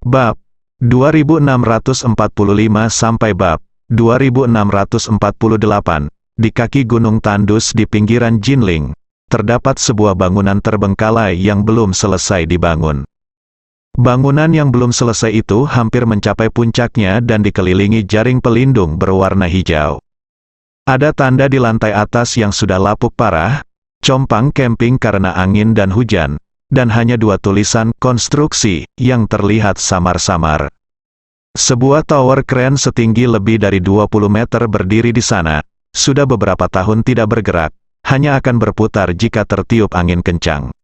Bab 2645 sampai bab 2648. Di kaki Gunung Tandus di pinggiran Jinling, terdapat sebuah bangunan terbengkalai yang belum selesai dibangun. Bangunan yang belum selesai itu hampir mencapai puncaknya dan dikelilingi jaring pelindung berwarna hijau. Ada tanda di lantai atas yang sudah lapuk parah, compang camping karena angin dan hujan, dan hanya dua tulisan konstruksi yang terlihat samar-samar. Sebuah tower keren setinggi lebih dari 20 meter berdiri di sana, sudah beberapa tahun tidak bergerak, hanya akan berputar jika tertiup angin kencang.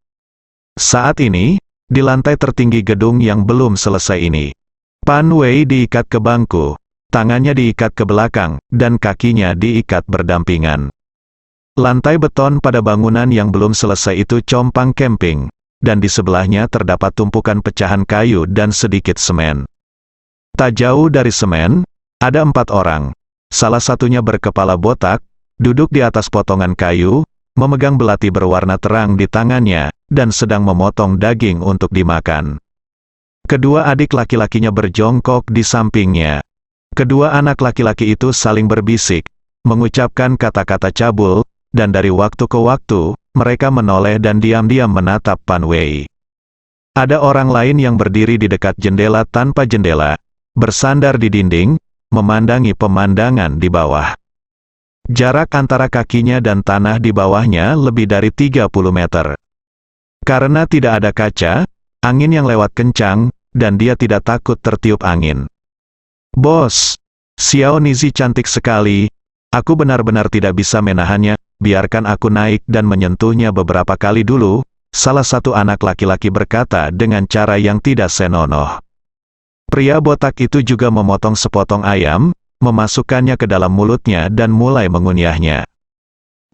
Saat ini, di lantai tertinggi gedung yang belum selesai ini, Pan Wei diikat ke bangku, tangannya diikat ke belakang, dan kakinya diikat berdampingan. Lantai beton pada bangunan yang belum selesai itu compang camping, dan di sebelahnya terdapat tumpukan pecahan kayu dan sedikit semen. Tak jauh dari semen, ada 4 orang. Salah satunya berkepala botak, duduk di atas potongan kayu, memegang belati berwarna terang di tangannya, dan sedang memotong daging untuk dimakan. Kedua adik laki-lakinya berjongkok di sampingnya. Kedua anak laki-laki itu saling berbisik, mengucapkan kata-kata cabul, dan dari waktu ke waktu, mereka menoleh dan diam-diam menatap Pan Wei. Ada orang lain yang berdiri di dekat jendela tanpa jendela, bersandar di dinding, memandangi pemandangan di bawah. Jarak antara kakinya dan tanah di bawahnya lebih dari 30 meter. Karena tidak ada kaca, angin yang lewat kencang, dan dia tidak takut tertiup angin. "Bos, Xiao Nizi cantik sekali. Aku benar-benar tidak bisa menahannya, biarkan aku naik dan menyentuhnya beberapa kali dulu," salah satu anak laki-laki berkata dengan cara yang tidak senonoh. Pria botak itu juga memotong sepotong ayam, memasukkannya ke dalam mulutnya dan mulai mengunyahnya.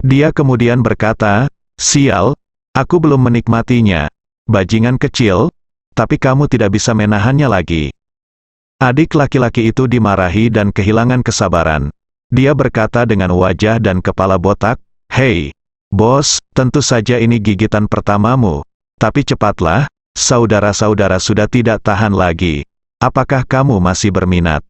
Dia kemudian berkata, "Sial, aku belum menikmatinya, bajingan kecil, tapi kamu tidak bisa menahannya lagi." Adik laki-laki itu dimarahi dan kehilangan kesabaran. Dia berkata dengan wajah dan kepala botak, "Hei, bos, tentu saja ini gigitan pertamamu, tapi cepatlah, saudara-saudara sudah tidak tahan lagi. Apakah kamu masih berminat?"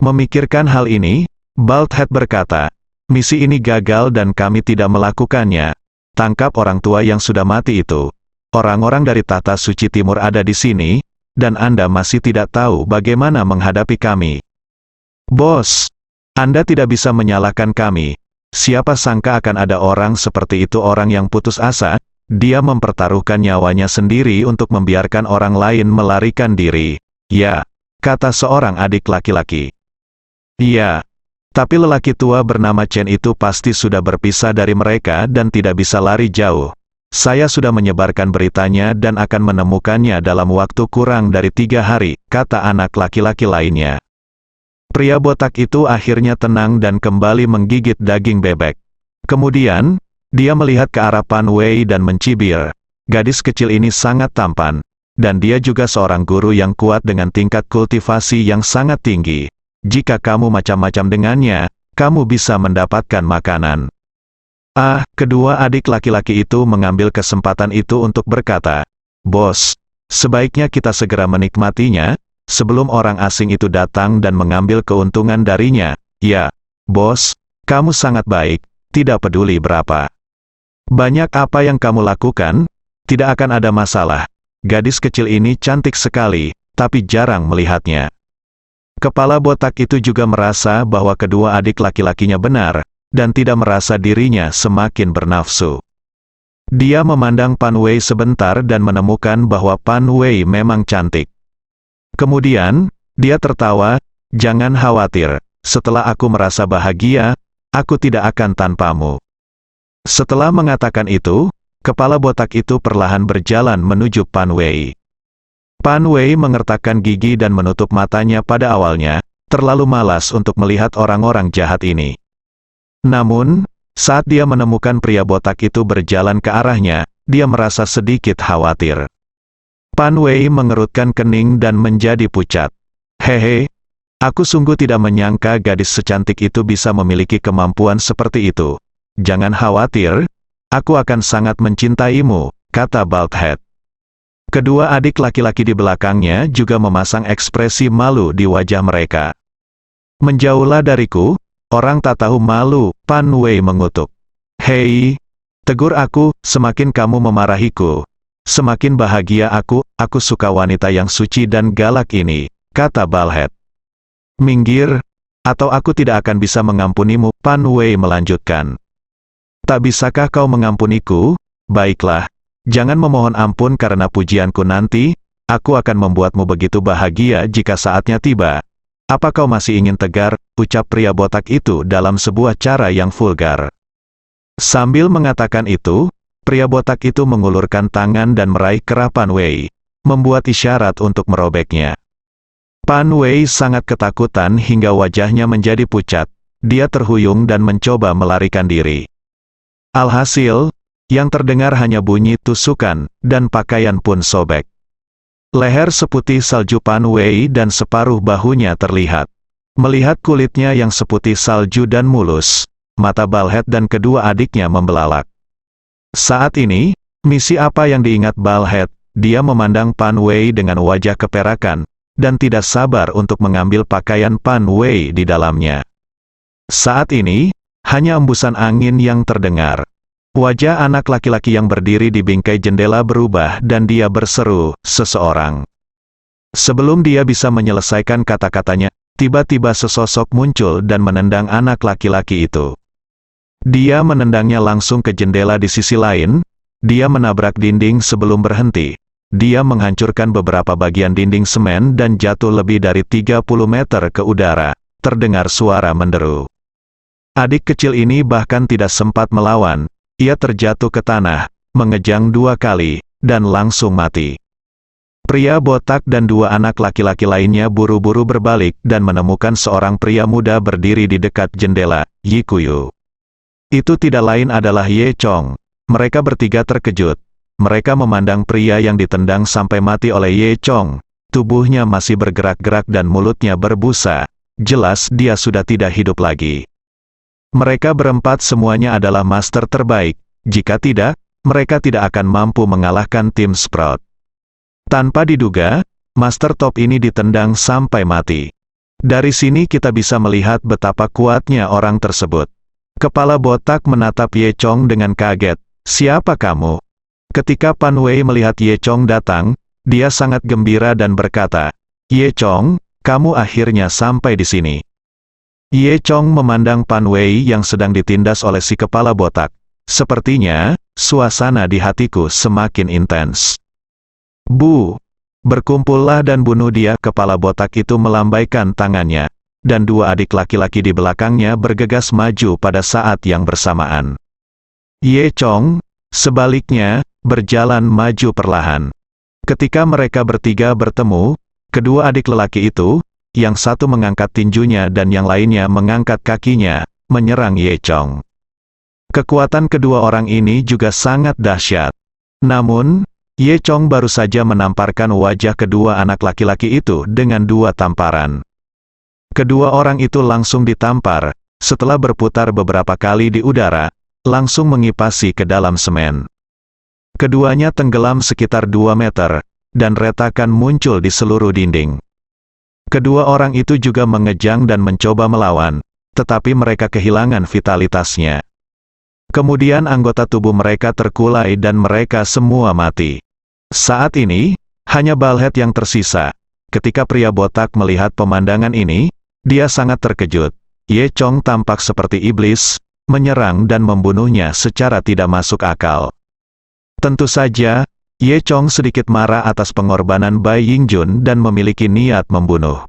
Memikirkan hal ini, Baldhead berkata, "Misi ini gagal dan kami tidak melakukannya. Tangkap orang tua yang sudah mati itu. Orang-orang dari Tahta Suci Timur ada di sini, dan Anda masih tidak tahu bagaimana menghadapi kami." "Bos, Anda tidak bisa menyalahkan kami. Siapa sangka akan ada orang seperti itu, orang yang putus asa, dia mempertaruhkan nyawanya sendiri untuk membiarkan orang lain melarikan diri." "Ya," kata seorang adik laki-laki. "Iya, tapi lelaki tua bernama Chen itu pasti sudah berpisah dari mereka dan tidak bisa lari jauh. Saya sudah menyebarkan beritanya dan akan menemukannya dalam waktu kurang dari 3 hari, kata anak laki-laki lainnya. Pria botak itu akhirnya tenang dan kembali menggigit daging bebek. Kemudian, dia melihat ke arah Pan Wei dan mencibir. Gadis kecil ini sangat tampan, dan dia juga seorang guru yang kuat dengan tingkat kultivasi yang sangat tinggi. Jika kamu macam-macam dengannya, kamu bisa mendapatkan makanan." Kedua adik laki-laki itu mengambil kesempatan itu untuk berkata, "Bos, sebaiknya kita segera menikmatinya, sebelum orang asing itu datang dan mengambil keuntungan darinya." "Ya, bos, kamu sangat baik, tidak peduli berapa banyak apa yang kamu lakukan, tidak akan ada masalah. Gadis kecil ini cantik sekali, tapi jarang melihatnya." Kepala botak itu juga merasa bahwa kedua adik laki-lakinya benar, dan tidak merasa dirinya semakin bernafsu. Dia memandang Pan Wei sebentar dan menemukan bahwa Pan Wei memang cantik. Kemudian, dia tertawa, "Jangan khawatir, setelah aku merasa bahagia, aku tidak akan tanpamu." Setelah mengatakan itu, kepala botak itu perlahan berjalan menuju Pan Wei. Pan Wei mengertakkan gigi dan menutup matanya pada awalnya, terlalu malas untuk melihat orang-orang jahat ini. Namun, saat dia menemukan pria botak itu berjalan ke arahnya, dia merasa sedikit khawatir. Pan Wei mengerutkan kening dan menjadi pucat. "Hehe, aku sungguh tidak menyangka gadis secantik itu bisa memiliki kemampuan seperti itu. Jangan khawatir, aku akan sangat mencintaimu," kata Baldhead. Kedua adik laki-laki di belakangnya juga memasang ekspresi malu di wajah mereka. "Menjauhlah dariku, orang tak tahu malu," Pan Wei mengutuk. "Hei, tegur aku, semakin kamu memarahiku, semakin bahagia aku suka wanita yang suci dan galak ini," kata Balhead. "Minggir, atau aku tidak akan bisa mengampunimu," Pan Wei melanjutkan. "Tak bisakah kau mengampuniku? Baiklah. Jangan memohon ampun karena pujianku nanti, aku akan membuatmu begitu bahagia jika saatnya tiba. Apa kau masih ingin tegar?" ucap pria botak itu dalam sebuah cara yang vulgar. Sambil mengatakan itu, pria botak itu mengulurkan tangan dan meraih kerah Pan Wei, membuat isyarat untuk merobeknya. Pan Wei sangat ketakutan hingga wajahnya menjadi pucat, dia terhuyung dan mencoba melarikan diri. Alhasil, yang terdengar hanya bunyi tusukan, dan pakaian pun sobek. Leher seputih salju Pan Wei dan separuh bahunya terlihat. Melihat kulitnya yang seputih salju dan mulus, mata Balhead dan kedua adiknya membelalak. Saat ini, misi apa yang diingat Balhead? Dia memandang Pan Wei dengan wajah keperakan, dan tidak sabar untuk mengambil pakaian Pan Wei di dalamnya. Saat ini, hanya embusan angin yang terdengar. Wajah anak laki-laki yang berdiri di bingkai jendela berubah dan dia berseru, "Seseorang." Sebelum dia bisa menyelesaikan kata-katanya, tiba-tiba sesosok muncul dan menendang anak laki-laki itu. Dia menendangnya langsung ke jendela di sisi lain, dia menabrak dinding sebelum berhenti. Dia menghancurkan beberapa bagian dinding semen dan jatuh lebih dari 30 meter ke udara. Terdengar suara menderu. Adik kecil ini bahkan tidak sempat melawan. Ia terjatuh ke tanah, mengejang 2 kali, dan langsung mati. Pria botak dan 2 anak laki-laki lainnya buru-buru berbalik dan menemukan seorang pria muda berdiri di dekat jendela, Yi Kuyu. Itu tidak lain adalah Ye Chong. Mereka bertiga terkejut. Mereka memandang pria yang ditendang sampai mati oleh Ye Chong. Tubuhnya masih bergerak-gerak dan mulutnya berbusa. Jelas dia sudah tidak hidup lagi. Mereka berempat semuanya adalah master terbaik, jika tidak, mereka tidak akan mampu mengalahkan tim Sprout. Tanpa diduga, master top ini ditendang sampai mati. Dari sini kita bisa melihat betapa kuatnya orang tersebut. Kepala botak menatap Ye Chong dengan kaget. "Siapa kamu?" Ketika Pan Wei melihat Ye Chong datang, dia sangat gembira dan berkata, "Ye Chong, kamu akhirnya sampai di sini." Ye Chong memandang Pan Wei yang sedang ditindas oleh si kepala botak. Sepertinya, suasana di hatiku semakin intens. "Bu! Berkumpullah dan bunuh dia!" Kepala botak itu melambaikan tangannya, dan 2 adik laki-laki di belakangnya bergegas maju pada saat yang bersamaan. Ye Chong, sebaliknya, berjalan maju perlahan. Ketika mereka bertiga bertemu, kedua adik lelaki itu, yang satu mengangkat tinjunya dan yang lainnya mengangkat kakinya, menyerang Ye Chong. Kekuatan kedua orang ini juga sangat dahsyat. Namun, Ye Chong baru saja menamparkan wajah kedua anak laki-laki itu dengan 2 tamparan. Kedua orang itu langsung ditampar, setelah berputar beberapa kali di udara, langsung mengipasi ke dalam semen. Keduanya tenggelam sekitar 2 meter, dan retakan muncul di seluruh dinding. Kedua orang itu juga mengejang dan mencoba melawan, tetapi mereka kehilangan vitalitasnya. Kemudian anggota tubuh mereka terkulai dan mereka semua mati. Saat ini, hanya Balhead yang tersisa. Ketika pria botak melihat pemandangan ini, dia sangat terkejut. Ye Chong tampak seperti iblis, menyerang dan membunuhnya secara tidak masuk akal. Tentu saja, Ye Chong sedikit marah atas pengorbanan Bai Yingjun dan memiliki niat membunuh.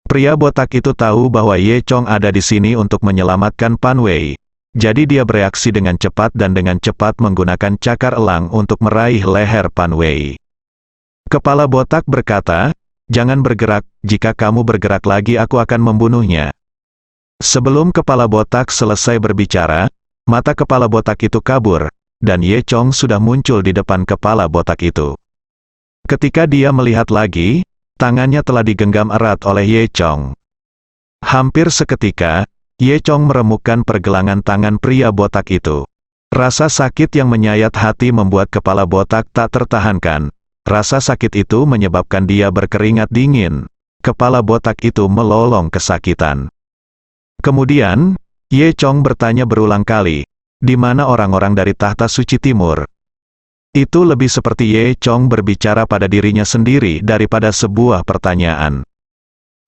Pria botak itu tahu bahwa Ye Chong ada di sini untuk menyelamatkan Pan Wei. Jadi dia bereaksi dengan cepat dan dengan cepat menggunakan cakar elang untuk meraih leher Pan Wei. Kepala botak berkata, "Jangan bergerak, jika kamu bergerak lagi aku akan membunuhnya." Sebelum kepala botak selesai berbicara, mata kepala botak itu kabur, dan Ye Chong sudah muncul di depan kepala botak itu. Ketika dia melihat lagi, tangannya telah digenggam erat oleh Ye Chong. Hampir seketika, Ye Chong meremukkan pergelangan tangan pria botak itu. Rasa sakit yang menyayat hati membuat kepala botak tak tertahankan. Rasa sakit itu menyebabkan dia berkeringat dingin. Kepala botak itu melolong kesakitan. Kemudian, Ye Chong bertanya berulang kali, di mana orang-orang dari tahta suci timur? Itu lebih seperti Ye Chong berbicara pada dirinya sendiri daripada sebuah pertanyaan.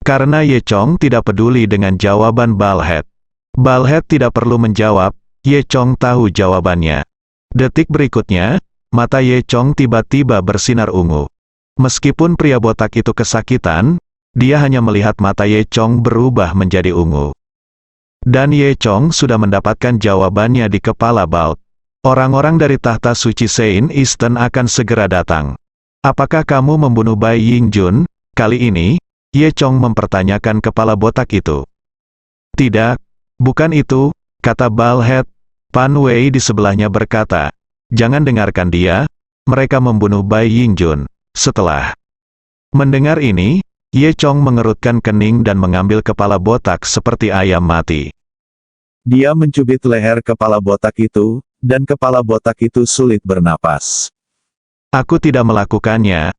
Karena Ye Chong tidak peduli dengan jawaban Balhead. Balhead tidak perlu menjawab, Ye Chong tahu jawabannya. Detik berikutnya, mata Ye Chong tiba-tiba bersinar ungu. Meskipun pria botak itu kesakitan, dia hanya melihat mata Ye Chong berubah menjadi ungu. Dan Ye Chong sudah mendapatkan jawabannya di kepala Balk. Orang-orang dari tahta suci Saint Easton akan segera datang. Apakah kamu membunuh Bai Yingjun? Kali ini, Ye Chong mempertanyakan kepala botak itu. Tidak, bukan itu, kata Balhead. Pan Wei di sebelahnya berkata, jangan dengarkan dia, mereka membunuh Bai Yingjun. Setelah mendengar ini, Ye Chong mengerutkan kening dan mengambil kepala botak seperti ayam mati. Dia mencubit leher kepala botak itu, dan kepala botak itu sulit bernapas. Aku tidak melakukannya.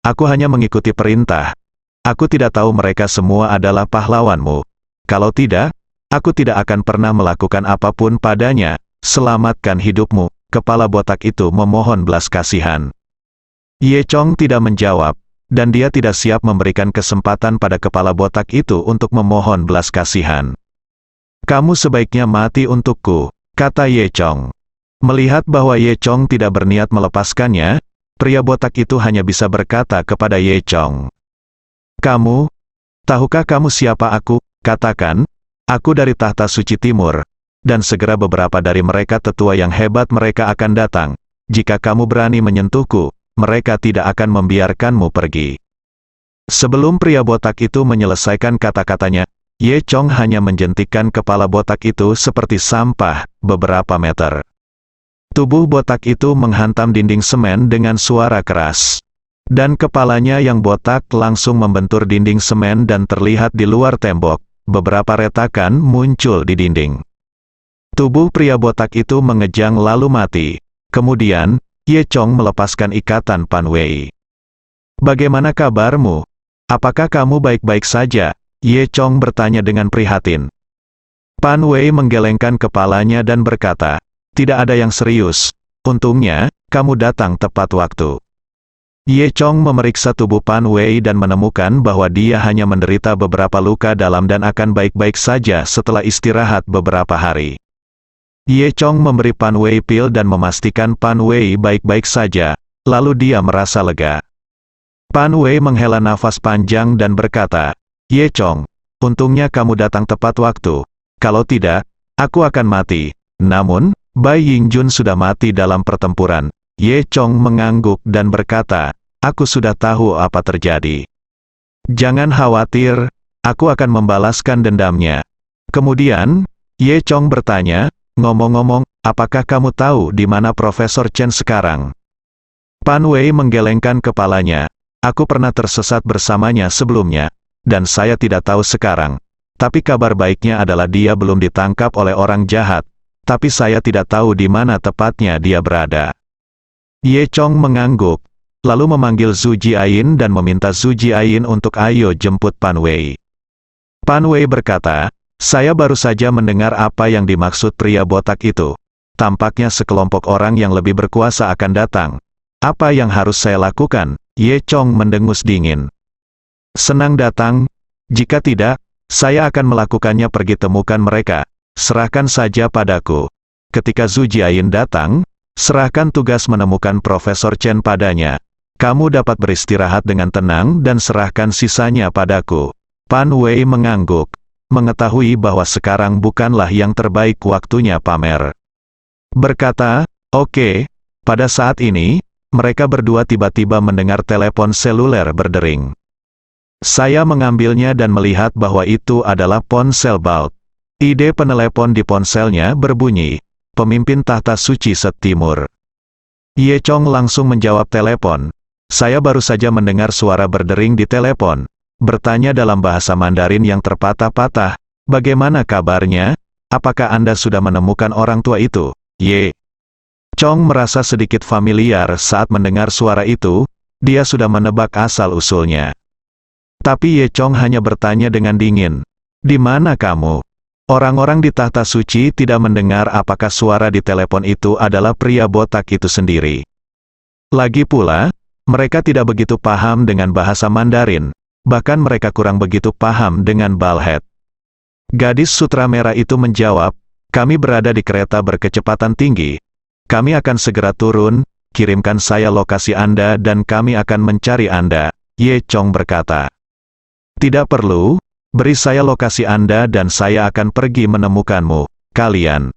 Aku hanya mengikuti perintah. Aku tidak tahu mereka semua adalah pahlawanmu. Kalau tidak, aku tidak akan pernah melakukan apapun padanya. Selamatkan hidupmu. Kepala botak itu memohon belas kasihan. Ye Chong tidak menjawab, dan dia tidak siap memberikan kesempatan pada kepala botak itu untuk memohon belas kasihan. Kamu sebaiknya mati untukku, kata Ye Chong. Melihat bahwa Ye Chong tidak berniat melepaskannya, pria botak itu hanya bisa berkata kepada Ye Chong. Tahukah kamu siapa aku? Katakan, aku dari tahta suci timur, dan segera beberapa dari mereka tetua yang hebat mereka akan datang. Jika kamu berani menyentuhku, mereka tidak akan membiarkanmu pergi. Sebelum pria botak itu menyelesaikan kata-katanya, Ye Chong hanya menjentikkan kepala botak itu seperti sampah, beberapa meter. Tubuh botak itu menghantam dinding semen dengan suara keras. Dan kepalanya yang botak langsung membentur dinding semen dan terlihat di luar tembok. Beberapa retakan muncul di dinding. Tubuh pria botak itu mengejang lalu mati. Kemudian, Ye Chong melepaskan ikatan Pan Wei. Bagaimana kabarmu? Apakah kamu baik-baik saja? Ye Chong bertanya dengan prihatin. Pan Wei menggelengkan kepalanya dan berkata, tidak ada yang serius. Untungnya, kamu datang tepat waktu. Ye Chong memeriksa tubuh Pan Wei dan menemukan bahwa dia hanya menderita beberapa luka dalam dan akan baik-baik saja setelah istirahat beberapa hari. Ye Chong memberi Pan Wei pil dan memastikan Pan Wei baik-baik saja, lalu dia merasa lega. Pan Wei menghela nafas panjang dan berkata, Ye Chong, untungnya kamu datang tepat waktu. Kalau tidak, aku akan mati. Namun, Bai Yingjun sudah mati dalam pertempuran. Ye Chong mengangguk dan berkata, aku sudah tahu apa terjadi. Jangan khawatir, aku akan membalaskan dendamnya. Kemudian, Ye Chong bertanya, ngomong-ngomong, apakah kamu tahu di mana Profesor Chen sekarang? Pan Wei menggelengkan kepalanya. Aku pernah tersesat bersamanya sebelumnya, dan saya tidak tahu sekarang. Tapi kabar baiknya adalah dia belum ditangkap oleh orang jahat. Tapi saya tidak tahu di mana tepatnya dia berada. Ye Chong mengangguk, lalu memanggil Zhu Jiayin dan meminta Zhu Jiayin untuk ayo jemput Pan Wei. Pan Wei berkata, saya baru saja mendengar apa yang dimaksud pria botak itu. Tampaknya sekelompok orang yang lebih berkuasa akan datang. Apa yang harus saya lakukan? Ye Chong mendengus dingin. Senang datang. Jika tidak, saya akan melakukannya. Pergi temukan mereka. Serahkan saja padaku. Ketika Zhu Jiayin datang, serahkan tugas menemukan Profesor Chen padanya. Kamu dapat beristirahat dengan tenang dan serahkan sisanya padaku. Pan Wei mengangguk. Mengetahui bahwa sekarang bukanlah yang terbaik waktunya pamer. Berkata, oke. Pada saat ini, mereka berdua tiba-tiba mendengar telepon seluler berdering. Saya mengambilnya dan melihat bahwa itu adalah ponsel Balk. Ide penelepon di ponselnya berbunyi, pemimpin tahta suci Set Timur. Ye Chong langsung menjawab telepon. Saya baru saja mendengar suara berdering di telepon. Bertanya dalam bahasa Mandarin yang terpatah-patah, bagaimana kabarnya? Apakah Anda sudah menemukan orang tua itu? Ye Chong merasa sedikit familiar saat mendengar suara itu, dia sudah menebak asal-usulnya. Tapi Ye Chong hanya bertanya dengan dingin, "Di mana kamu?" Orang-orang di tahta suci tidak mendengar apakah suara di telepon itu adalah pria botak itu sendiri. Lagi pula, mereka tidak begitu paham dengan bahasa Mandarin, bahkan mereka kurang begitu paham dengan balhead. Gadis sutra merah itu menjawab, "Kami berada di kereta berkecepatan tinggi. Kami akan segera turun, kirimkan saya lokasi Anda dan kami akan mencari Anda." Ye Chong berkata, "Tidak perlu, beri saya lokasi Anda dan saya akan pergi menemukanmu, kalian."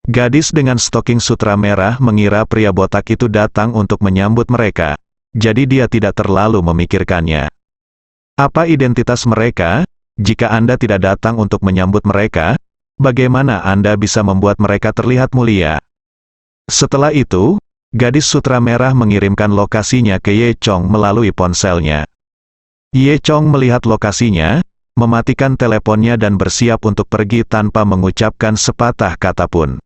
Gadis dengan stoking sutra merah mengira pria botak itu datang untuk menyambut mereka, jadi dia tidak terlalu memikirkannya. Apa identitas mereka? Jika Anda tidak datang untuk menyambut mereka, bagaimana Anda bisa membuat mereka terlihat mulia? Setelah itu, gadis sutra merah mengirimkan lokasinya ke Ye Chong melalui ponselnya. Ye Chong melihat lokasinya, mematikan teleponnya dan bersiap untuk pergi tanpa mengucapkan sepatah kata pun.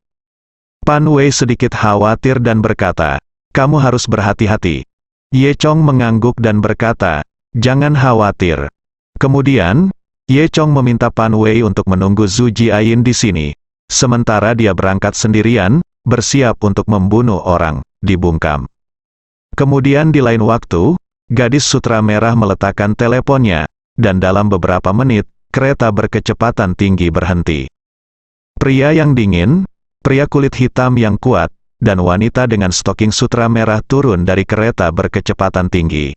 Pan Wei sedikit khawatir dan berkata, "Kamu harus berhati-hati." Ye Chong mengangguk dan berkata, "Jangan khawatir." Kemudian, Ye Chong meminta Pan Wei untuk menunggu Zhu Jiayin di sini, sementara dia berangkat sendirian, bersiap untuk membunuh orang, dibungkam. Kemudian di lain waktu, gadis sutra merah meletakkan teleponnya, dan dalam beberapa menit, kereta berkecepatan tinggi berhenti. Pria yang dingin, pria kulit hitam yang kuat, dan wanita dengan stoking sutra merah turun dari kereta berkecepatan tinggi.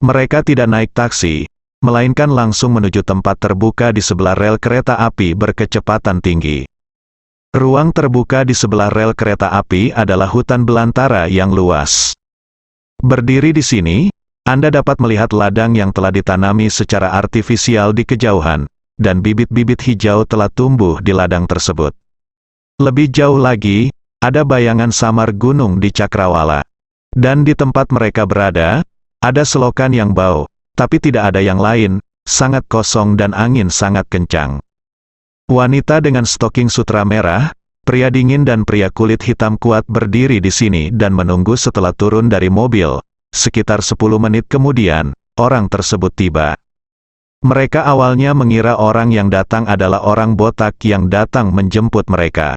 Mereka tidak naik taksi, melainkan langsung menuju tempat terbuka di sebelah rel kereta api berkecepatan tinggi. Ruang terbuka di sebelah rel kereta api adalah hutan belantara yang luas. Berdiri di sini, Anda dapat melihat ladang yang telah ditanami secara artifisial di kejauhan, dan bibit-bibit hijau telah tumbuh di ladang tersebut. Lebih jauh lagi, ada bayangan samar gunung di Cakrawala. Dan di tempat mereka berada, ada selokan yang bau, tapi tidak ada yang lain, sangat kosong dan angin sangat kencang. Wanita dengan stoking sutra merah, pria dingin dan pria kulit hitam kuat berdiri di sini dan menunggu setelah turun dari mobil. Sekitar 10 menit kemudian, orang tersebut tiba. Mereka awalnya mengira orang yang datang adalah orang botak yang datang menjemput mereka.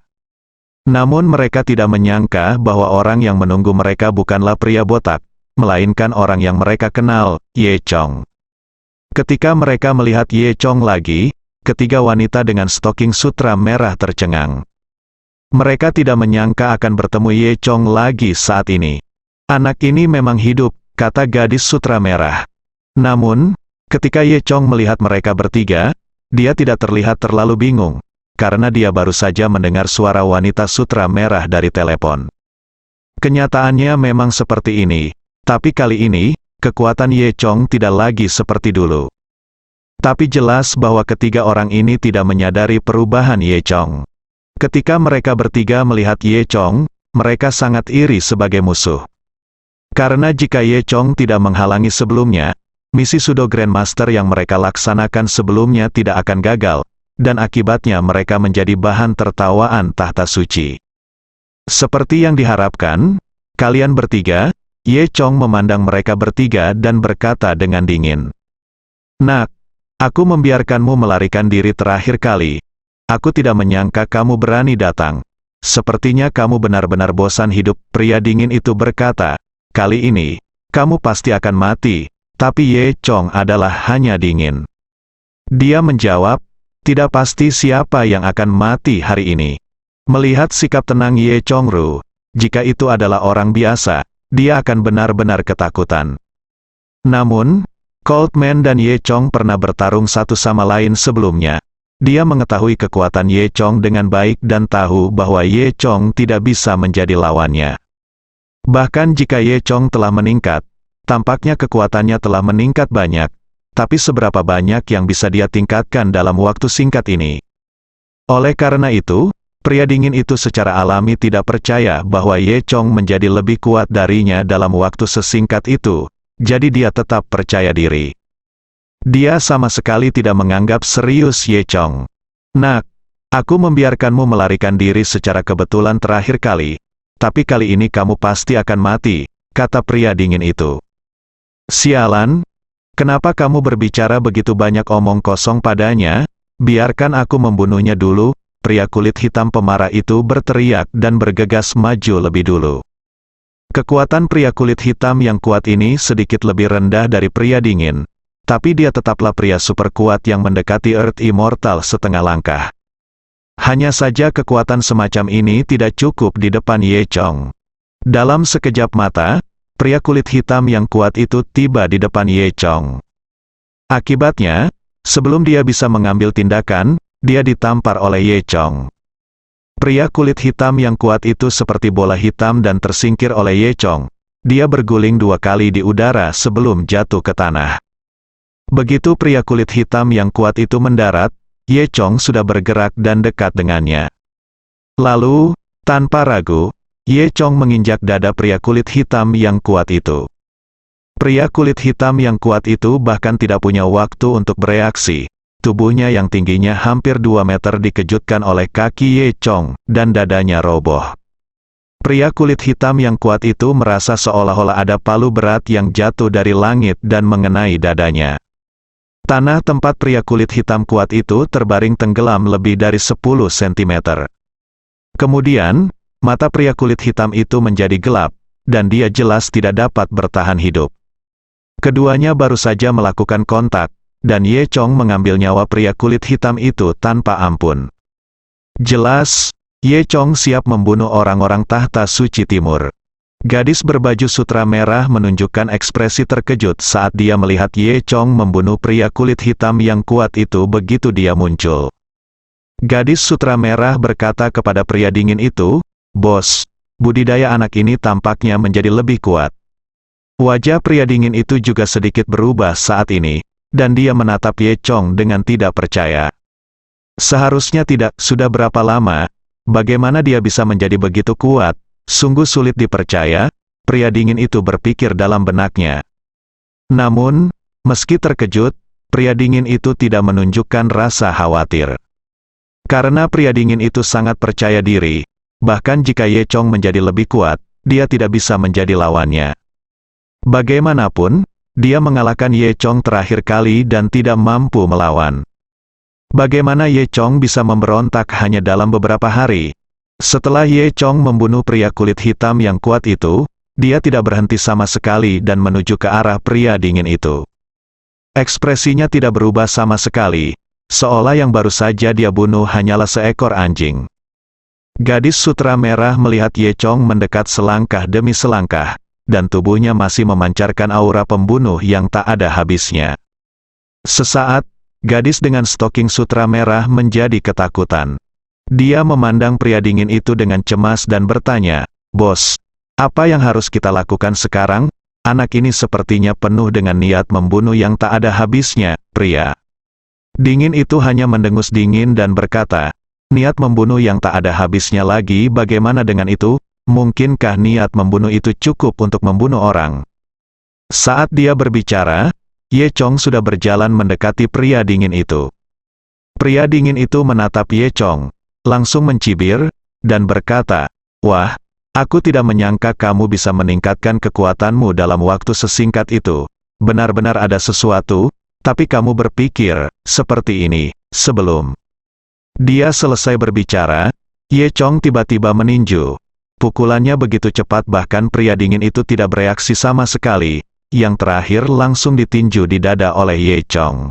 Namun mereka tidak menyangka bahwa orang yang menunggu mereka bukanlah pria botak, melainkan orang yang mereka kenal, Ye Chong. Ketika mereka melihat Ye Chong lagi, ketiga wanita dengan stoking sutra merah tercengang. Mereka tidak menyangka akan bertemu Ye Chong lagi saat ini. "Anak ini memang hidup," kata gadis sutra merah. Namun, ketika Ye Chong melihat mereka bertiga, dia tidak terlihat terlalu bingung, karena dia baru saja mendengar suara wanita sutra merah dari telepon. Kenyataannya memang seperti ini, tapi kali ini, kekuatan Ye Chong tidak lagi seperti dulu. Tapi jelas bahwa ketiga orang ini tidak menyadari perubahan Ye Chong. Ketika mereka bertiga melihat Ye Chong, mereka sangat iri sebagai musuh. Karena jika Ye Chong tidak menghalangi sebelumnya, misi Sudo Grandmaster yang mereka laksanakan sebelumnya tidak akan gagal, dan akibatnya mereka menjadi bahan tertawaan tahta suci. Seperti yang diharapkan, kalian bertiga, Ye Chong memandang mereka bertiga dan berkata dengan dingin, "Nak, aku membiarkanmu melarikan diri terakhir kali. Aku tidak menyangka kamu berani datang. Sepertinya kamu benar-benar bosan hidup." Pria dingin itu berkata, "Kali ini, kamu pasti akan mati." Tapi Ye Chong adalah hanya dingin. Dia menjawab, "Tidak pasti siapa yang akan mati hari ini." Melihat sikap tenang Ye Chong Ru, jika itu adalah orang biasa, dia akan benar-benar ketakutan. Namun, Colt Man dan Ye Chong pernah bertarung satu sama lain sebelumnya. Dia mengetahui kekuatan Ye Chong dengan baik dan tahu bahwa Ye Chong tidak bisa menjadi lawannya. Bahkan jika Ye Chong telah meningkat, tampaknya kekuatannya telah meningkat banyak, tapi seberapa banyak yang bisa dia tingkatkan dalam waktu singkat ini? Oleh karena itu, pria dingin itu secara alami tidak percaya bahwa Ye Chong menjadi lebih kuat darinya dalam waktu sesingkat itu, jadi dia tetap percaya diri. Dia sama sekali tidak menganggap serius Ye Chong. "Nak, aku membiarkanmu melarikan diri secara kebetulan terakhir kali, tapi kali ini kamu pasti akan mati," kata pria dingin itu. Sialan, kenapa kamu berbicara begitu banyak omong kosong padanya? Biarkan aku membunuhnya dulu. Pria kulit hitam pemarah itu berteriak dan bergegas maju lebih dulu. Kekuatan pria kulit hitam yang kuat ini sedikit lebih rendah dari pria dingin, tapi dia tetaplah pria super kuat yang mendekati Earth Immortal setengah langkah. Hanya saja kekuatan semacam ini tidak cukup di depan Ye Chong. Dalam sekejap mata, pria kulit hitam yang kuat itu tiba di depan Ye Chong. Akibatnya, sebelum dia bisa mengambil tindakan, dia ditampar oleh Ye Chong. Pria kulit hitam yang kuat itu seperti bola hitam dan tersingkir oleh Ye Chong. Dia berguling 2 kali di udara sebelum jatuh ke tanah. Begitu pria kulit hitam yang kuat itu mendarat, Ye Chong sudah bergerak dan dekat dengannya. Lalu, tanpa ragu, Ye Chong menginjak dada pria kulit hitam yang kuat itu. Pria kulit hitam yang kuat itu bahkan tidak punya waktu untuk bereaksi. Tubuhnya yang tingginya hampir 2 meter dikejutkan oleh kaki Ye Chong, dan dadanya roboh. Pria kulit hitam yang kuat itu merasa seolah-olah ada palu berat yang jatuh dari langit dan mengenai dadanya. Tanah tempat pria kulit hitam kuat itu terbaring tenggelam lebih dari 10 cm. Kemudian, mata pria kulit hitam itu menjadi gelap, dan dia jelas tidak dapat bertahan hidup. Keduanya baru saja melakukan kontak, dan Ye Chong mengambil nyawa pria kulit hitam itu tanpa ampun. Jelas, Ye Chong siap membunuh orang-orang tahta suci timur. Gadis berbaju sutra merah menunjukkan ekspresi terkejut saat dia melihat Ye Chong membunuh pria kulit hitam yang kuat itu begitu dia muncul. Gadis sutra merah berkata kepada pria dingin itu, "Bos, budidaya anak ini tampaknya menjadi lebih kuat." Wajah pria dingin itu juga sedikit berubah saat ini, dan dia menatap Ye Chong dengan tidak percaya. Seharusnya tidak, sudah berapa lama? Bagaimana dia bisa menjadi begitu kuat? Sungguh sulit dipercaya, pria dingin itu berpikir dalam benaknya. Namun, meski terkejut, pria dingin itu tidak menunjukkan rasa khawatir. Karena pria dingin itu sangat percaya diri, bahkan jika Ye Chong menjadi lebih kuat, dia tidak bisa menjadi lawannya. Bagaimanapun, dia mengalahkan Ye Chong terakhir kali dan tidak mampu melawan. Bagaimana Ye Chong bisa memberontak hanya dalam beberapa hari? Setelah Ye Chong membunuh pria kulit hitam yang kuat itu, dia tidak berhenti sama sekali dan menuju ke arah pria dingin itu. Ekspresinya tidak berubah sama sekali, seolah yang baru saja dia bunuh hanyalah seekor anjing. Gadis sutra merah melihat Ye Chong mendekat selangkah demi selangkah, dan tubuhnya masih memancarkan aura pembunuh yang tak ada habisnya. Sesaat, gadis dengan stoking sutra merah menjadi ketakutan. Dia memandang pria dingin itu dengan cemas dan bertanya, "Bos, apa yang harus kita lakukan sekarang? Anak ini sepertinya penuh dengan niat membunuh yang tak ada habisnya." Pria dingin itu hanya mendengus dingin dan berkata, "Niat membunuh yang tak ada habisnya lagi, bagaimana dengan itu? Mungkinkah niat membunuh itu cukup untuk membunuh orang?" Saat dia berbicara, Ye Chong sudah berjalan mendekati pria dingin itu. Pria dingin itu menatap Ye Chong, langsung mencibir, dan berkata, "Wah, aku tidak menyangka kamu bisa meningkatkan kekuatanmu dalam waktu sesingkat itu. Benar-benar ada sesuatu, tapi kamu berpikir seperti ini sebelum." Dia selesai berbicara, Ye Chong tiba-tiba meninju. Pukulannya begitu cepat bahkan pria dingin itu tidak bereaksi sama sekali. Yang terakhir langsung ditinju di dada oleh Ye Chong.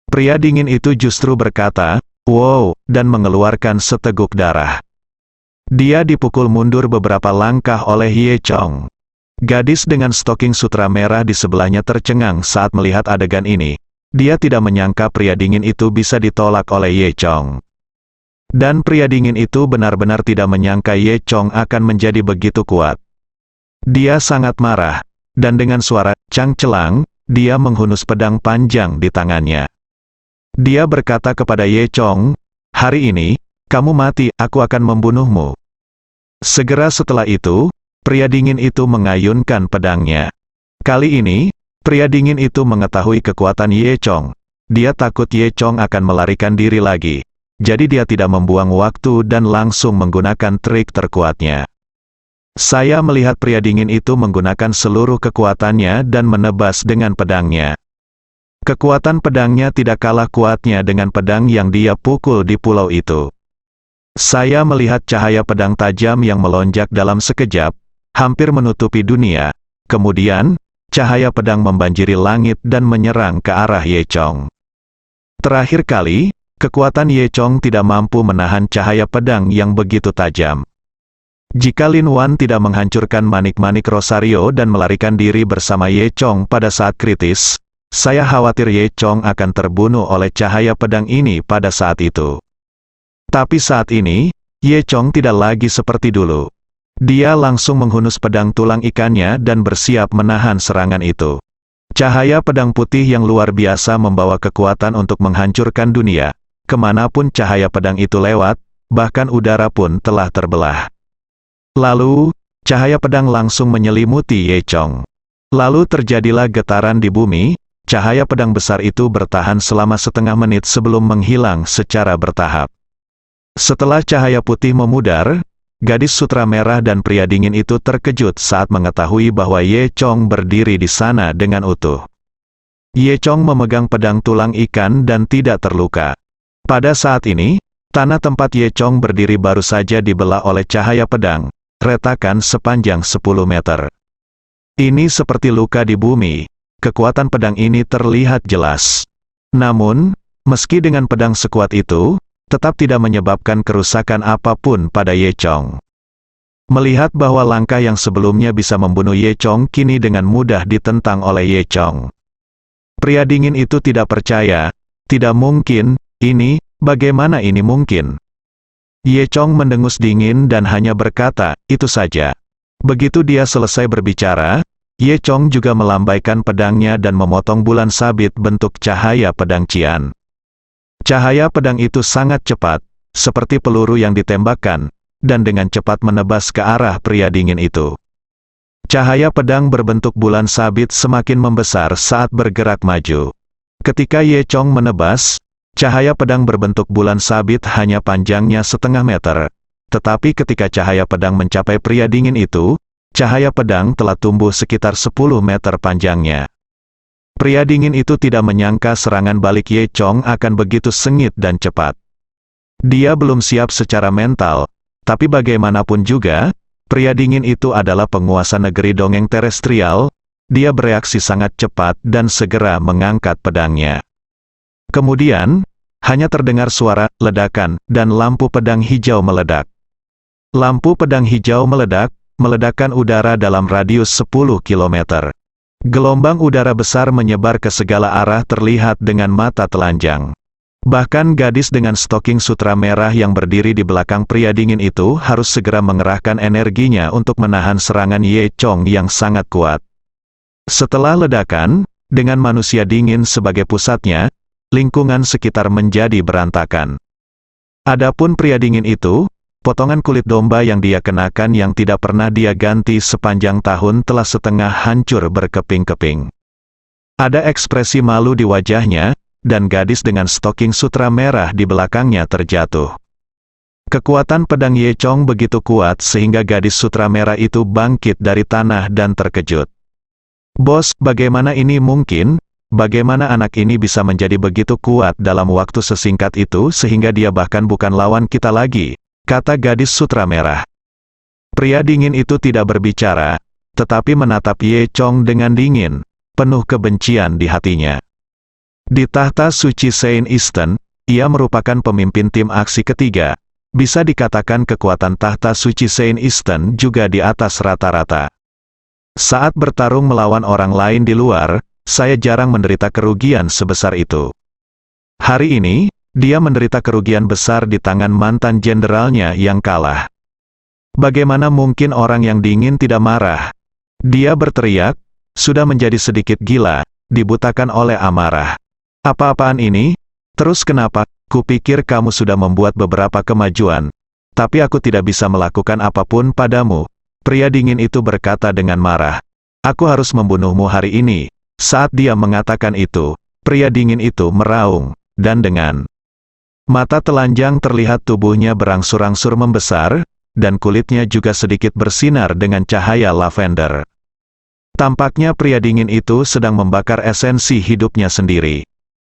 Pria dingin itu justru berkata, "Wow," dan mengeluarkan seteguk darah. Dia dipukul mundur beberapa langkah oleh Ye Chong. Gadis dengan stoking sutra merah di sebelahnya tercengang saat melihat adegan ini. Dia tidak menyangka pria dingin itu bisa ditolak oleh Ye Chong. Dan pria dingin itu benar-benar tidak menyangka Ye Chong akan menjadi begitu kuat. Dia sangat marah, dan dengan suara cang-celang, dia menghunus pedang panjang di tangannya. Dia berkata kepada Ye Chong, "Hari ini, kamu mati, aku akan membunuhmu." Segera setelah itu, pria dingin itu mengayunkan pedangnya. Kali ini, pria dingin itu mengetahui kekuatan Ye Chong. Dia takut Ye Chong akan melarikan diri lagi. Jadi dia tidak membuang waktu dan langsung menggunakan trik terkuatnya. Saya melihat pria dingin itu menggunakan seluruh kekuatannya dan menebas dengan pedangnya. Kekuatan pedangnya tidak kalah kuatnya dengan pedang yang dia pukul di pulau itu. Saya melihat cahaya pedang tajam yang melonjak dalam sekejap, hampir menutupi dunia. Kemudian, cahaya pedang membanjiri langit dan menyerang ke arah Ye Chong. Terakhir kali, kekuatan Ye Chong tidak mampu menahan cahaya pedang yang begitu tajam. Jika Lin Wan tidak menghancurkan manik-manik Rosario dan melarikan diri bersama Ye Chong pada saat kritis, saya khawatir Ye Chong akan terbunuh oleh cahaya pedang ini pada saat itu. Tapi saat ini, Ye Chong tidak lagi seperti dulu. Dia langsung menghunus pedang tulang ikannya dan bersiap menahan serangan itu. Cahaya pedang putih yang luar biasa membawa kekuatan untuk menghancurkan dunia. Kemanapun cahaya pedang itu lewat, bahkan udara pun telah terbelah. Lalu, cahaya pedang langsung menyelimuti Ye Chong. Lalu terjadilah getaran di bumi, cahaya pedang besar itu bertahan selama setengah menit sebelum menghilang secara bertahap. Setelah cahaya putih memudar, gadis sutra merah dan pria dingin itu terkejut saat mengetahui bahwa Ye Chong berdiri di sana dengan utuh. Ye Chong memegang pedang tulang ikan dan tidak terluka. Pada saat ini, tanah tempat Ye Chong berdiri baru saja dibelah oleh cahaya pedang, retakan sepanjang 10 meter. Ini seperti luka di bumi, kekuatan pedang ini terlihat jelas. Namun, meski dengan pedang sekuat itu, tetap tidak menyebabkan kerusakan apapun pada Ye Chong. Melihat bahwa langkah yang sebelumnya bisa membunuh Ye Chong kini dengan mudah ditentang oleh Ye Chong. Pria dingin itu tidak percaya, tidak mungkin, bagaimana ini mungkin? Ye Chong mendengus dingin dan hanya berkata, itu saja. Begitu dia selesai berbicara, Ye Chong juga melambaikan pedangnya dan memotong bulan sabit bentuk cahaya pedang cian. Cahaya pedang itu sangat cepat, seperti peluru yang ditembakkan, dan dengan cepat menebas ke arah pria dingin itu. Cahaya pedang berbentuk bulan sabit semakin membesar saat bergerak maju. Ketika Ye Chong menebas, cahaya pedang berbentuk bulan sabit hanya panjangnya setengah meter. Tetapi ketika cahaya pedang mencapai pria dingin itu, cahaya pedang telah tumbuh sekitar 10 meter panjangnya. Pria dingin itu tidak menyangka serangan balik Ye Chong akan begitu sengit dan cepat. Dia belum siap secara mental, tapi bagaimanapun juga, pria dingin itu adalah penguasa negeri dongeng terestrial. Dia bereaksi sangat cepat dan segera mengangkat pedangnya. Kemudian, hanya terdengar suara ledakan dan lampu pedang hijau meledak. Lampu pedang hijau meledak, meledakkan udara dalam radius 10 km. Gelombang udara besar menyebar ke segala arah terlihat dengan mata telanjang. Bahkan gadis dengan stoking sutra merah yang berdiri di belakang pria dingin itu harus segera mengerahkan energinya untuk menahan serangan Ye Chong yang sangat kuat. Setelah ledakan, dengan manusia dingin sebagai pusatnya, lingkungan sekitar menjadi berantakan. Adapun pria dingin itu, potongan kulit domba yang dia kenakan yang tidak pernah dia ganti sepanjang tahun telah setengah hancur berkeping-keping. Ada ekspresi malu di wajahnya, dan gadis dengan stoking sutra merah di belakangnya terjatuh. Kekuatan pedang Ye Chong begitu kuat sehingga gadis sutra merah itu bangkit dari tanah dan terkejut. Bos, bagaimana ini mungkin? Bagaimana anak ini bisa menjadi begitu kuat dalam waktu sesingkat itu sehingga dia bahkan bukan lawan kita lagi, kata gadis sutra merah. Pria dingin itu tidak berbicara, tetapi menatap Ye Chong dengan dingin, penuh kebencian di hatinya. Di tahta suci Saint Easton, ia merupakan pemimpin tim aksi ketiga. Bisa dikatakan kekuatan tahta suci Saint Easton juga di atas rata-rata. Saat bertarung melawan orang lain di luar, saya jarang menderita kerugian sebesar itu. Hari ini, dia menderita kerugian besar di tangan mantan jenderalnya yang kalah. Bagaimana mungkin orang yang dingin tidak marah? Dia berteriak, sudah menjadi sedikit gila, dibutakan oleh amarah. Apa-apaan ini? Terus kenapa? Kupikir kamu sudah membuat beberapa kemajuan, tapi aku tidak bisa melakukan apapun padamu. Pria dingin itu berkata dengan marah. Aku harus membunuhmu hari ini. Saat dia mengatakan itu, pria dingin itu meraung, dan dengan mata telanjang terlihat tubuhnya berangsur-angsur membesar, dan kulitnya juga sedikit bersinar dengan cahaya lavender. Tampaknya pria dingin itu sedang membakar esensi hidupnya sendiri.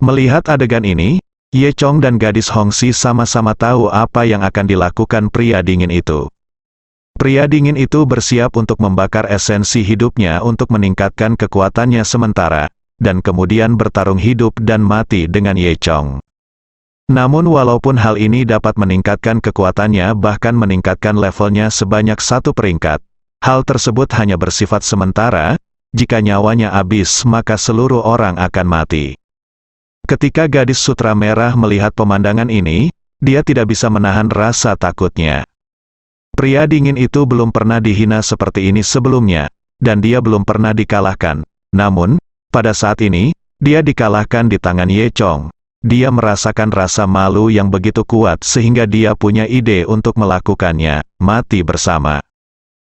Melihat adegan ini, Ye Chong dan gadis Hongxi sama-sama tahu apa yang akan dilakukan pria dingin itu. Pria dingin itu bersiap untuk membakar esensi hidupnya untuk meningkatkan kekuatannya sementara, dan kemudian bertarung hidup dan mati dengan Ye Chong. Namun walaupun hal ini dapat meningkatkan kekuatannya bahkan meningkatkan levelnya sebanyak 1 peringkat, hal tersebut hanya bersifat sementara. Jika nyawanya habis maka seluruh orang akan mati. Ketika gadis sutra merah melihat pemandangan ini, dia tidak bisa menahan rasa takutnya. Pria dingin itu belum pernah dihina seperti ini sebelumnya, dan dia belum pernah dikalahkan. Namun, pada saat ini, dia dikalahkan di tangan Ye Chong. Dia merasakan rasa malu yang begitu kuat sehingga dia punya ide untuk melakukannya, mati bersama.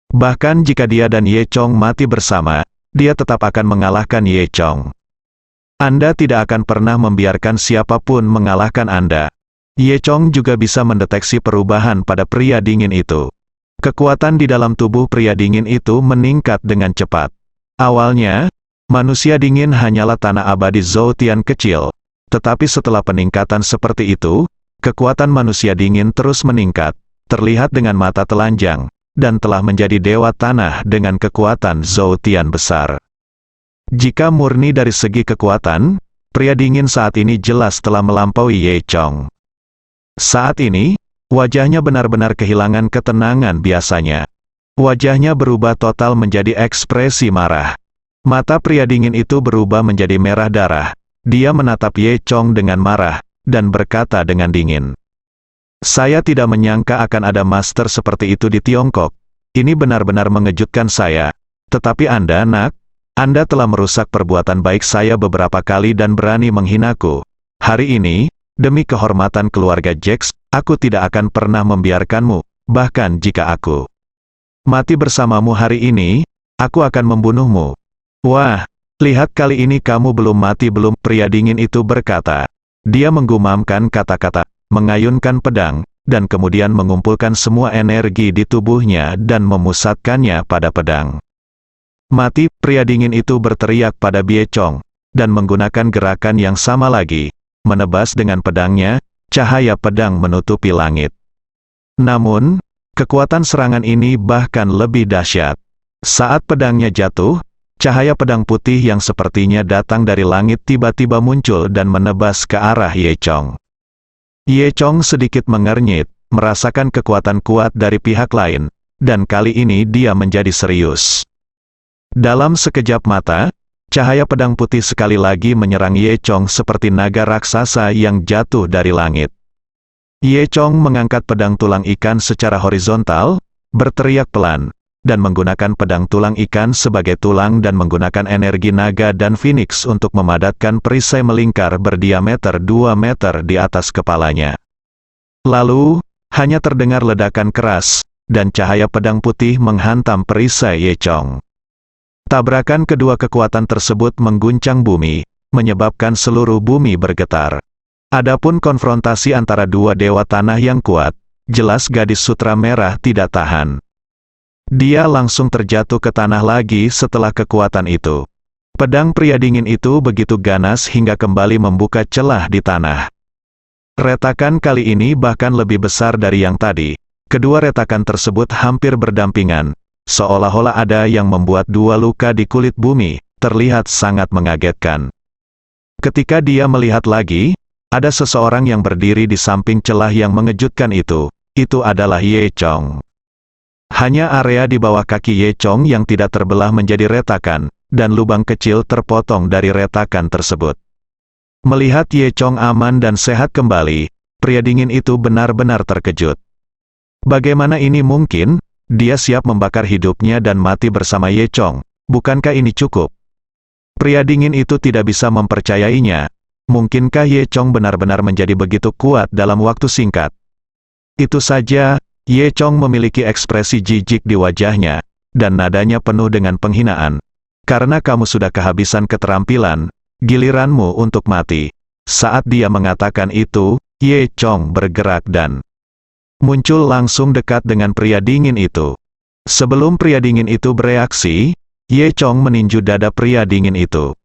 Bahkan jika dia dan Ye Chong mati bersama, dia tetap akan mengalahkan Ye Chong. Anda tidak akan pernah membiarkan siapapun mengalahkan Anda. Ye Chong juga bisa mendeteksi perubahan pada pria dingin itu. Kekuatan di dalam tubuh pria dingin itu meningkat dengan cepat. Awalnya, manusia dingin hanyalah tanah abadi Zhoutian kecil. Tetapi setelah peningkatan seperti itu, kekuatan manusia dingin terus meningkat, terlihat dengan mata telanjang, dan telah menjadi dewa tanah dengan kekuatan Zhoutian besar. Jika murni dari segi kekuatan, pria dingin saat ini jelas telah melampaui Ye Chong. Saat ini, wajahnya benar-benar kehilangan ketenangan biasanya. Wajahnya berubah total menjadi ekspresi marah. Mata pria dingin itu berubah menjadi merah darah. Dia menatap Ye Chong dengan marah, dan berkata dengan dingin. Saya tidak menyangka akan ada master seperti itu di Tiongkok. Ini benar-benar mengejutkan saya. Tetapi Anda, Nak, Anda telah merusak perbuatan baik saya beberapa kali dan berani menghinaku. Hari ini, demi kehormatan keluarga Jax, aku tidak akan pernah membiarkanmu, bahkan jika aku mati bersamamu hari ini, aku akan membunuhmu. Wah, lihat kali ini kamu belum mati belum, pria dingin itu berkata. Dia menggumamkan kata-kata, mengayunkan pedang, dan kemudian mengumpulkan semua energi di tubuhnya dan memusatkannya pada pedang. Mati, pria dingin itu berteriak pada Ye Chong, dan menggunakan gerakan yang sama lagi, menebas dengan pedangnya, cahaya pedang menutupi langit. Namun, kekuatan serangan ini bahkan lebih dahsyat. Saat pedangnya jatuh, cahaya pedang putih yang sepertinya datang dari langit tiba-tiba muncul dan menebas ke arah Ye Chong. Ye Chong sedikit mengernyit, merasakan kekuatan kuat dari pihak lain, dan kali ini dia menjadi serius. Dalam sekejap mata, cahaya pedang putih sekali lagi menyerang Ye Chong seperti naga raksasa yang jatuh dari langit. Ye Chong mengangkat pedang tulang ikan secara horizontal, berteriak pelan, dan menggunakan pedang tulang ikan sebagai tulang dan menggunakan energi naga dan phoenix untuk memadatkan perisai melingkar berdiameter 2 meter di atas kepalanya. Lalu, hanya terdengar ledakan keras, dan cahaya pedang putih menghantam perisai Ye Chong. Tabrakan kedua kekuatan tersebut mengguncang bumi, menyebabkan seluruh bumi bergetar. Adapun konfrontasi antara dua dewa tanah yang kuat, jelas gadis sutra merah tidak tahan. Dia langsung terjatuh ke tanah lagi setelah kekuatan itu. Pedang pria dingin itu begitu ganas hingga kembali membuka celah di tanah. Retakan kali ini bahkan lebih besar dari yang tadi. Kedua retakan tersebut hampir berdampingan, seolah-olah ada yang membuat dua luka di kulit bumi, terlihat sangat mengagetkan. Ketika dia melihat lagi, ada seseorang yang berdiri di samping celah yang mengejutkan itu adalah Ye Chong. Hanya area di bawah kaki Ye Chong yang tidak terbelah menjadi retakan, dan lubang kecil terpotong dari retakan tersebut. Melihat Ye Chong aman dan sehat kembali, pria dingin itu benar-benar terkejut. Bagaimana ini mungkin? Dia siap membakar hidupnya dan mati bersama Ye Chong. Bukankah ini cukup? Pria dingin itu tidak bisa mempercayainya. Mungkinkah Ye Chong benar-benar menjadi begitu kuat dalam waktu singkat? Itu saja, Ye Chong memiliki ekspresi jijik di wajahnya, dan nadanya penuh dengan penghinaan. Karena kamu sudah kehabisan keterampilan, giliranmu untuk mati. Saat dia mengatakan itu, Ye Chong bergerak dan muncul langsung dekat dengan pria dingin itu. Sebelum pria dingin itu bereaksi, Ye Chong meninju dada pria dingin itu.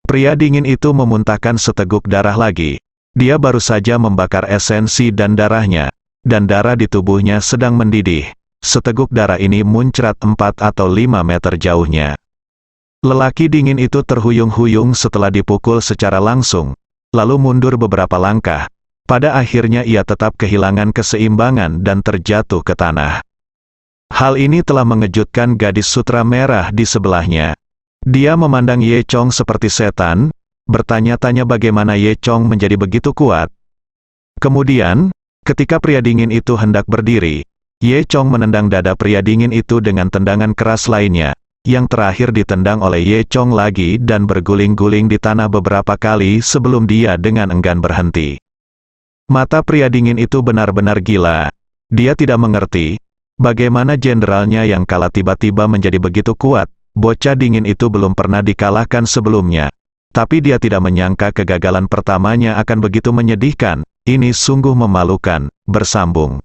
Pria dingin itu memuntahkan seteguk darah lagi. Dia baru saja membakar esensi dan darahnya, dan darah di tubuhnya sedang mendidih. Seteguk darah ini muncrat 4 atau 5 meter jauhnya. Lelaki dingin itu terhuyung-huyung setelah dipukul secara langsung, lalu mundur beberapa langkah. Pada akhirnya ia tetap kehilangan keseimbangan dan terjatuh ke tanah. Hal ini telah mengejutkan gadis sutra merah di sebelahnya. Dia memandang Ye Chong seperti setan, bertanya-tanya bagaimana Ye Chong menjadi begitu kuat. Kemudian, ketika pria dingin itu hendak berdiri, Ye Chong menendang dada pria dingin itu dengan tendangan keras lainnya, yang terakhir ditendang oleh Ye Chong lagi dan berguling-guling di tanah beberapa kali sebelum dia dengan enggan berhenti. Mata pria dingin itu benar-benar gila. Dia tidak mengerti bagaimana jenderalnya yang kalah tiba-tiba menjadi begitu kuat. Bocah dingin itu belum pernah dikalahkan sebelumnya. Tapi dia tidak menyangka kegagalan pertamanya akan begitu menyedihkan. Ini sungguh memalukan. Bersambung.